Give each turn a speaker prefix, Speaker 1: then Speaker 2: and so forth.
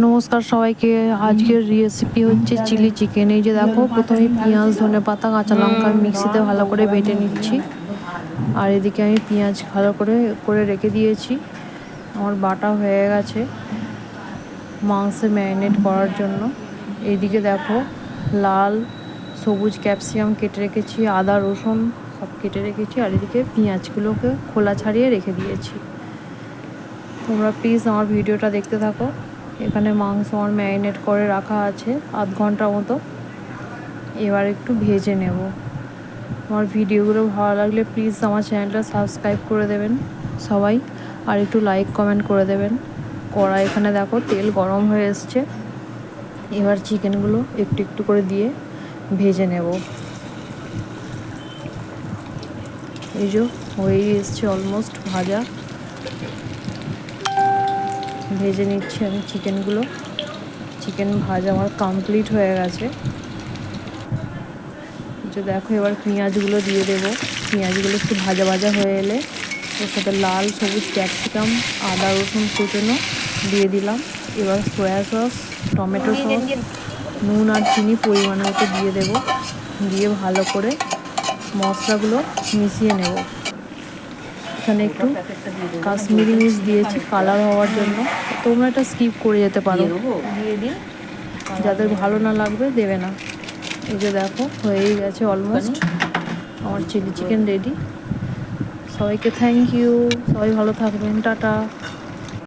Speaker 1: নমস্কার সবাইকে। আজকের রেসিপি হচ্ছে চিলি চিকেন। এই যে দেখো, প্রথমে পেঁয়াজ, ধনেপাতা, কাঁচা লঙ্কা মিক্সিতে ভালো করে বেটে নিচ্ছি। আর এদিকে আমি পেঁয়াজ ভালো করে করে রেখে দিয়েছি। আমার বাটা হয়ে গেছে মাংসে ম্যারিনেট করার জন্য। এইদিকে দেখো, লাল সবুজ ক্যাপসিকাম কেটে রেখেছি, আদা রসুন সব কেটে রেখেছি। আর এদিকে পেঁয়াজগুলোকে খোলা ছাড়িয়ে রেখে দিয়েছি। তোমরা প্লিজ আমার ভিডিওটা দেখতে থাকো। এখানে মাংস আমার ম্যারিনেট করে রাখা আছে আধ ঘন্টার মতো। এবার একটু ভেজে নেব। আমার ভিডিওগুলো ভালো লাগলে প্লিজ আমার চ্যানেলটা সাবস্ক্রাইব করে দেবেন সবাই, আর একটু লাইক কমেন্ট করে দেবেন। কড়াই এখানে দেখো তেল গরম হয়ে এসছে। এবার চিকেনগুলো একটু একটু করে দিয়ে ভেজে নেব। এই যে হয়েই এসছে অলমোস্ট ভাজা। ভেজে নিচ্ছি আমি চিকেনগুলো। চিকেন ভাজা আমার কমপ্লিট হয়ে গেছে। যে দেখো, এবার পেঁয়াজগুলো দিয়ে দেবো। পেঁয়াজগুলো একটু ভাজা ভাজা হয়ে এলে ওর সাথে লাল সবুজ ক্যাপসিকাম, আদা রসুন কুচনো দিয়ে দিলাম। এবার সয়া সস, টমেটো সস, নুন আর চিনি পরিমাণ মতো দিয়ে দেবো। দিয়ে ভালো করে মশলাগুলো মিশিয়ে নেব। এখানে একটু কাশ্মীরি মির্চ দিয়েছি কালার হওয়ার জন্য। তোমরা এটা স্কিপ করে যেতে পারো, দিয়ে দিন। যাদের ভালো না লাগবে দেবে না। এই যে দেখো, হয়েই গেছে অলমোস্ট আমার চিলি চিকেন রেডি। সবাইকে থ্যাংক ইউ। সবাই ভালো থাকবেন। টাটা।